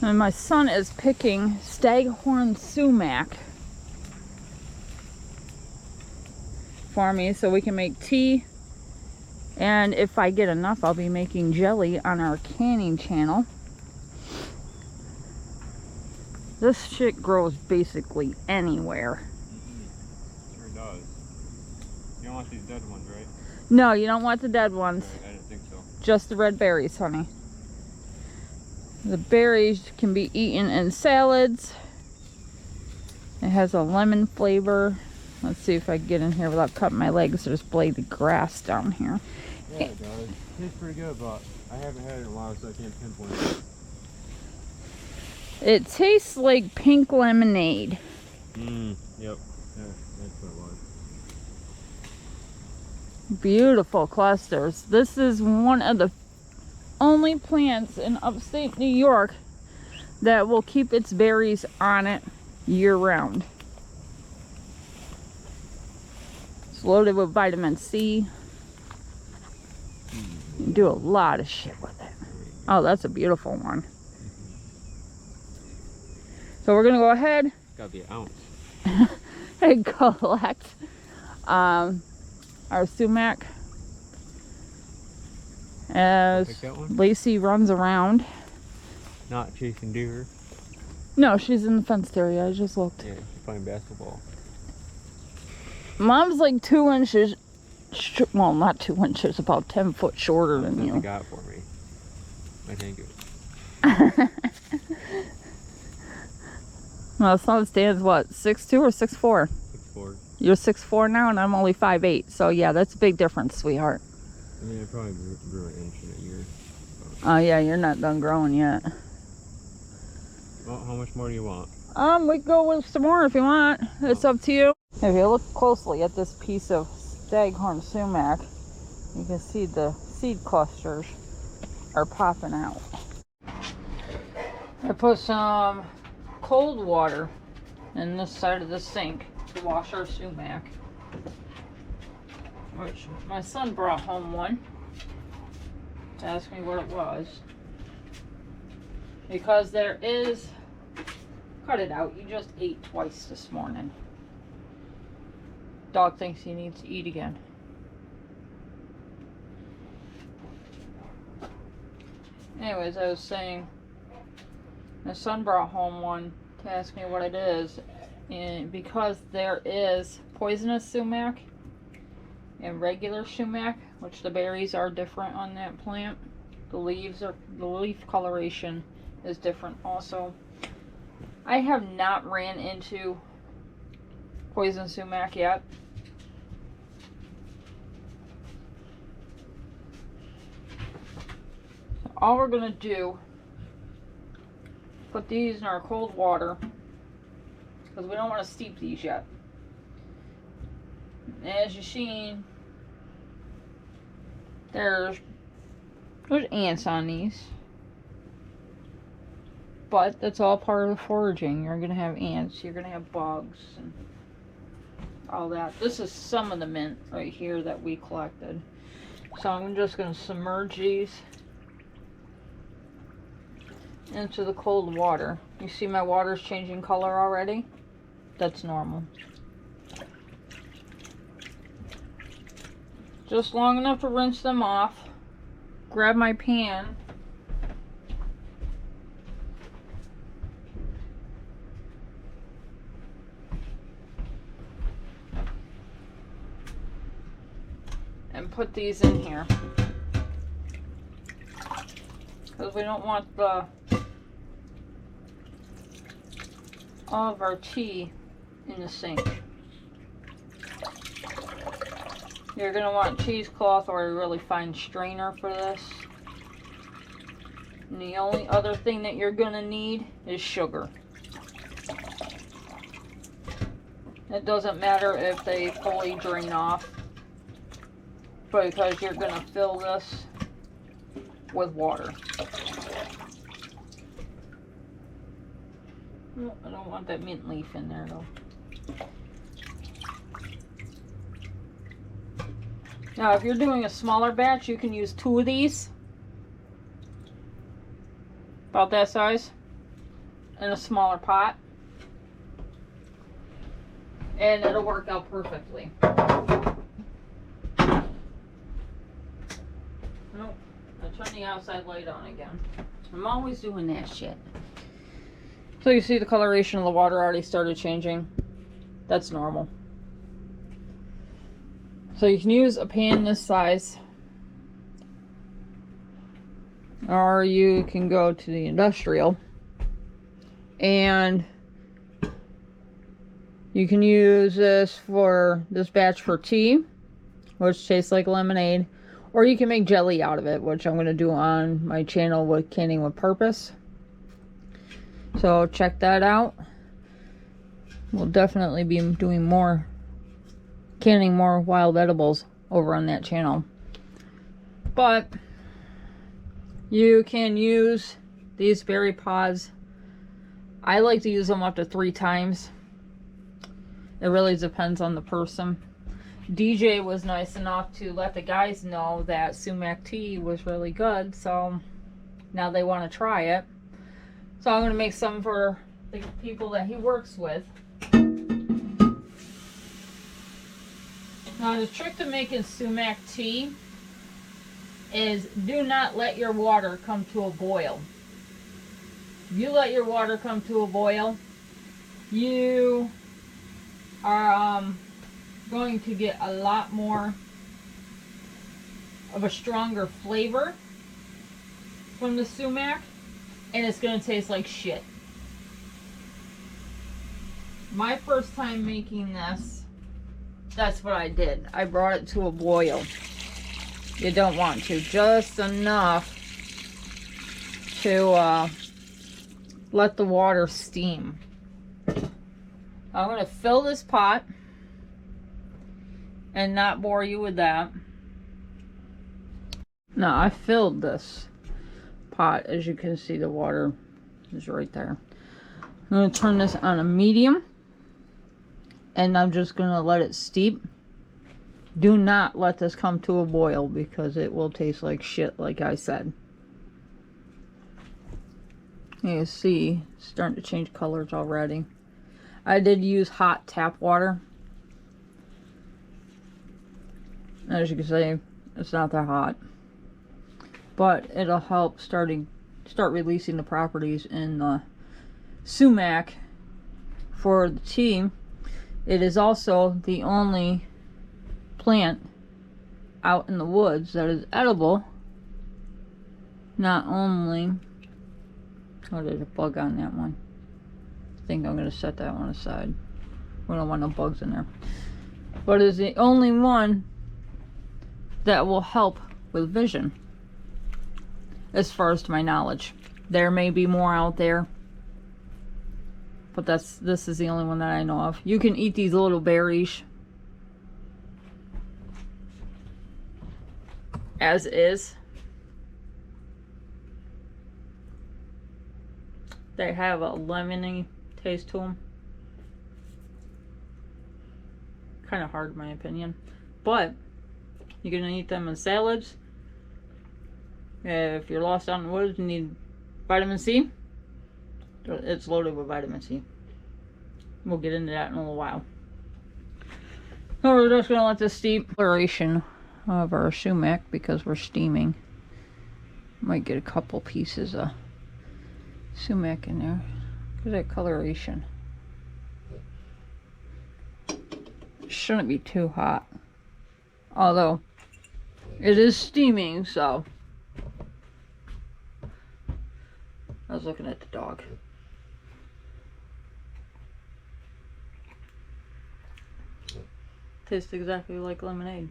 And my son is picking Staghorn Sumac for me so we can make tea. And if I get enough, I'll be making jelly on our canning channel. This shit grows basically anywhere. Sure does. You don't want these dead ones, right? No, you don't want the dead ones. I didn't think so. Just the red berries, honey. The berries can be eaten in salads. It has a lemon flavor. Let's see if I can get in here without cutting my legs. There's blades of grass down here. Yeah, it does. Tastes pretty good, but I haven't had it in a while, so I can't pinpoint it. It tastes like pink lemonade. Yep. Yeah, that's what it was. Beautiful clusters. This is one of the only plants in upstate New York that will keep its berries on it year round. It's loaded with vitamin C. You can do a lot of shit with it. Oh, that's a beautiful one. So we're gonna go ahead Gotta be an ounce. and collect our sumac as Pick that one? Lacey runs around. Not chasing deer. No, she's in the fenced area. I just looked. Yeah, she's playing basketball. Mom's like 2 inches, well, not 2 inches, about 10 foot shorter than What you you. got for me? I thank you. My son stands what, 6'2" or 6'4"? 6'4". You're 6'4" now, and I'm only 5'8". So yeah, that's a big difference, sweetheart. I mean, I probably grew an inch in a year. Oh yeah, you're not done growing yet. Well, how much more do you want? We can go with some more if you want. It's up to you. If you look closely at this piece of Staghorn sumac, you can see the seed clusters are popping out. I put some cold water in this side of the sink to wash our sumac, which my son brought home one to ask me what it was, because there is, cut it out, you just ate twice this morning. Dog thinks he needs to eat again. Anyways, I was saying, my son brought home one to ask me what it is, and because there is poisonous sumac and regular sumac, which the berries are different on that plant, the leaf coloration is different also. I have not ran into poison sumac yet. So all we're gonna do, put these in our cold water, because we don't want to steep these yet. As you've seen, there's ants on these, but that's all part of the foraging. You're gonna have ants, you're gonna have bugs and all that. This is some of the mint right here that we collected. So I'm just gonna submerge these into the cold water. You see my water's changing color already? That's normal. Just long enough to rinse them off. Grab my pan. And put these in here. Because we don't want all of our tea in the sink. You're going to want cheesecloth or a really fine strainer for this. And the only other thing that you're going to need is sugar. It doesn't matter if they fully drain off, because you're going to fill this with water. Oh, I don't want that mint leaf in there though. Now if you're doing a smaller batch, you can use 2 of these. About that size. in a smaller pot. And it'll work out perfectly. Nope. I turn the outside light on again. I'm always doing that shit. So you see the coloration of the water already started changing. That's normal. So you can use a pan this size, or you can go to the industrial, and you can use this batch for tea, which tastes like lemonade, or you can make jelly out of it, which I'm going to do on my channel with Canning with Purpose. So check that out. We'll definitely be doing canning more wild edibles over on that channel. But you can use these berry pods. I like to use them up to 3 times. It really depends on the person. DJ was nice enough to let the guys know that Sumac tea was really good, so now they want to try it. So I'm going to make some for the people that he works with. Now, the trick to making sumac tea is do not let your water come to a boil. If you let your water come to a boil, you are going to get a lot more of a stronger flavor from the sumac, and it's going to taste like shit. My first time making this, that's what I did. I brought it to a boil. You don't want to. Just enough to let the water steam. I'm going to fill this pot and not bore you with that. Now, I filled this pot. As you can see, the water is right there. I'm going to turn this on a medium. And I'm just going to let it steep. Do not let this come to a boil because it will taste like shit, like I said. You see, it's starting to change colors already. I did use hot tap water. As you can see, it's not that hot. But it'll help start releasing the properties in the sumac for the tea. It is also the only plant out in the woods that is edible. Not only... Oh, there's a bug on that one. I think I'm going to set that one aside. We don't want no bugs in there. But it's the only one that will help with vision. As far as to my knowledge. There may be more out there. But this is the only one that I know of. You can eat these little berries as is. They have a lemony taste to them. Kind of hard in my opinion. But you can eat them in salads. If you're lost out in the woods and need vitamin C, it's loaded with vitamin C. We'll get into that in a little while. So we're just going to let this steep. Coloration of our sumac because we're steaming. Might get a couple pieces of sumac in there. Look at that coloration. Shouldn't be too hot. Although, it is steaming, so. I was looking at the dog. Tastes exactly like lemonade.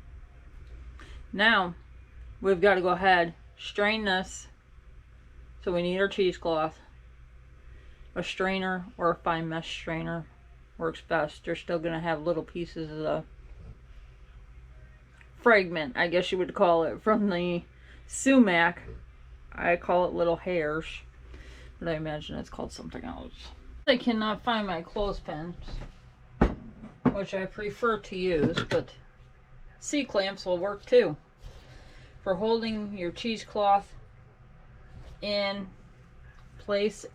Now, we've got to go ahead, strain this. So we need our cheesecloth. A strainer or a fine mesh strainer works best. They're still going to have little pieces of the fragment, I guess you would call it, from the sumac. I call it little hairs, but I imagine it's called something else. I cannot find my clothespins, which I prefer to use, but C-clamps will work too for holding your cheesecloth in place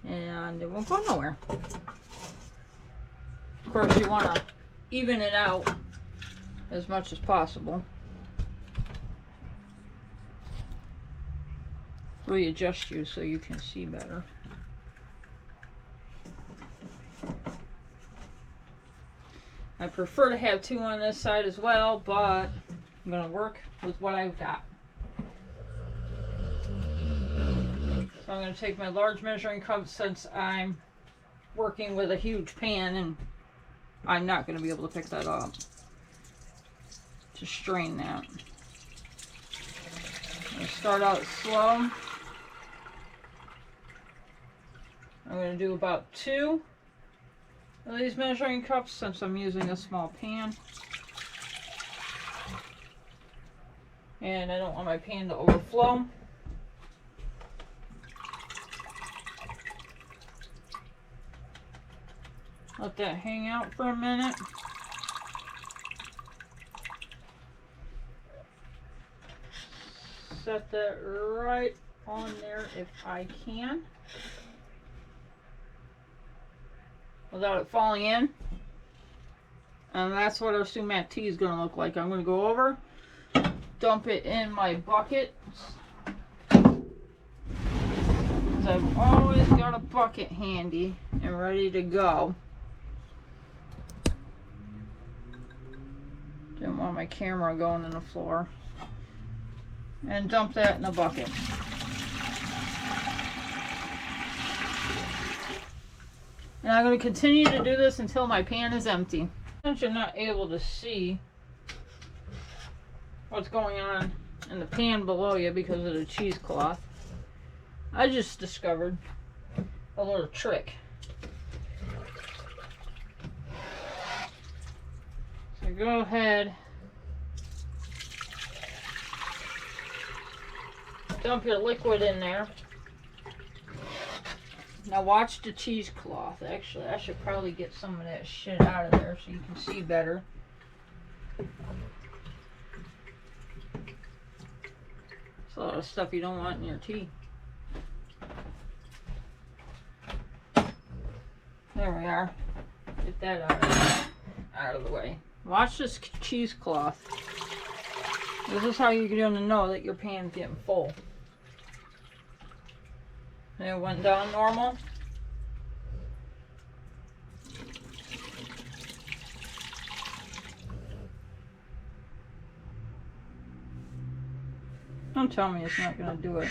and it won't go nowhere. Of course, you want to even it out as much as possible. Readjust you so you can see better. I prefer to have two on this side as well, but I'm going to work with what I've got. So I'm going to take my large measuring cup since I'm working with a huge pan and I'm not going to be able to pick that up to strain that. I'm going to start out slow. I'm going to do about 2 of these measuring cups since I'm using a small pan. And I don't want my pan to overflow. Let that hang out for a minute. Set that right on there if I can, without it falling in. And that's what our Sumac tea is going to look like. I'm going to go over, dump it in my bucket. I've always got a bucket handy and ready to go. Didn't want my camera going in the floor. And dump that in the bucket. And I'm going to continue to do this until my pan is empty. Since you're not able to see what's going on in the pan below you because of the cheesecloth, I just discovered a little trick. So go ahead, dump your liquid in there. Now watch the cheesecloth. Actually, I should probably get some of that shit out of there so you can see better. There's a lot of stuff you don't want in your tea. There we are. Get that out of the way. Watch this cheesecloth. This is how you're going to know that your pan's getting full. And it went down normal. Don't tell me it's not going to do it.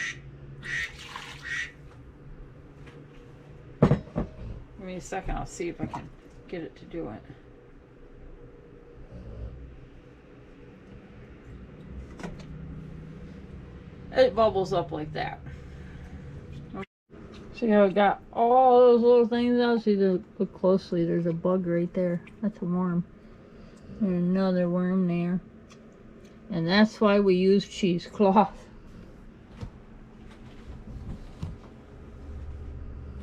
Give me a second, I'll see if I can get it to do it. It bubbles up like that. See how it got all those little things out? See, look closely, there's a bug right there. That's a worm. There's another worm there. And that's why we use cheesecloth.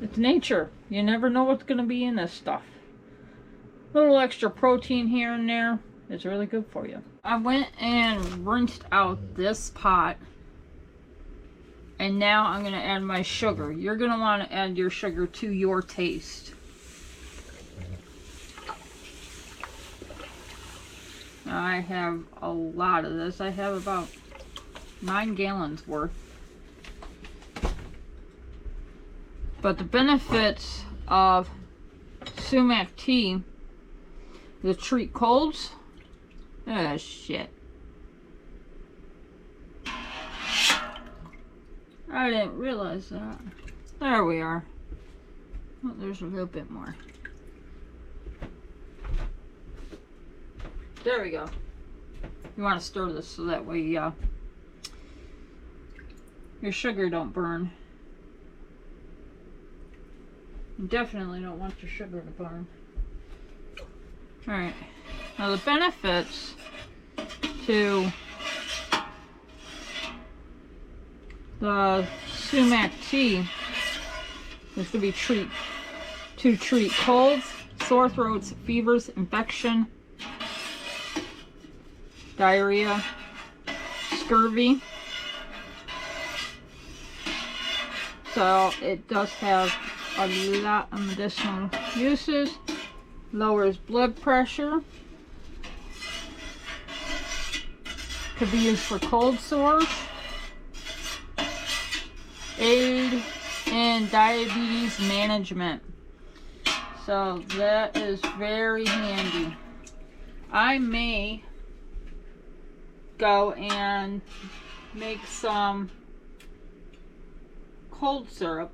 It's nature. You never know what's going to be in this stuff. A little extra protein here and there is really good for you. I went and rinsed out this pot. And now I'm going to add my sugar. You're going to want to add your sugar to your taste. I have a lot of this. I have about 9 gallons worth. But the benefits of Sumac tea, the treat colds. Oh shit. I didn't realize that. There we are. Oh, there's a little bit more. There we go. You want to stir this so that way your sugar don't burn. You definitely don't want your sugar to burn. Alright. Now the benefits to the Sumac tea is to treat colds, sore throats, fevers, infection, diarrhea, scurvy. So it does have a lot of medicinal uses. Lowers blood pressure. Could be used for cold sores. Aid in diabetes management. So that is very handy. I may go and make some cold syrup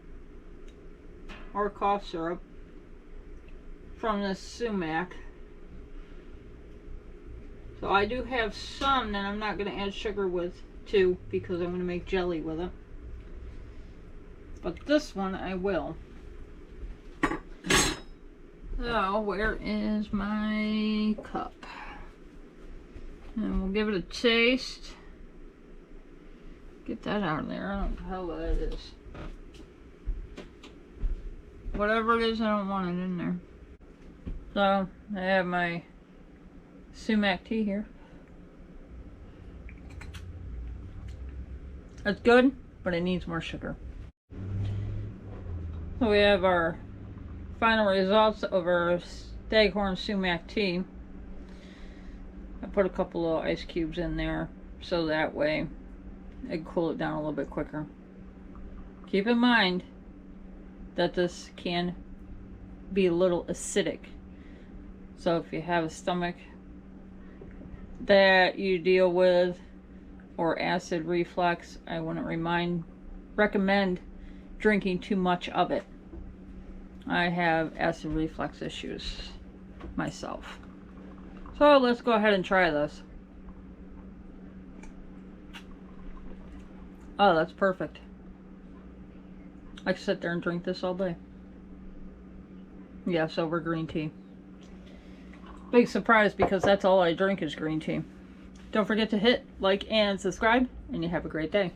or cough syrup from this sumac. So I do have some that I'm not going to add sugar with too, because I'm going to make jelly with it. But this one I will. So where is my cup? And we'll give it a taste. Get that out of there. I don't know how that is. Whatever it is, I don't want it in there. So I have my sumac tea here. It's good, but it needs more sugar. So we have our final results of our Staghorn sumac tea. I put a couple of ice cubes in there so that way it can cool it down a little bit quicker. Keep in mind that this can be a little acidic. So if you have a stomach that you deal with or acid reflux, I wouldn't recommend drinking too much of it. I have acid reflux issues myself. So let's go ahead and try this. Oh, that's perfect. I could sit there and drink this all day. Yes, over green tea. Big surprise, because that's all I drink is green tea. Don't forget to hit like and subscribe, and you have a great day.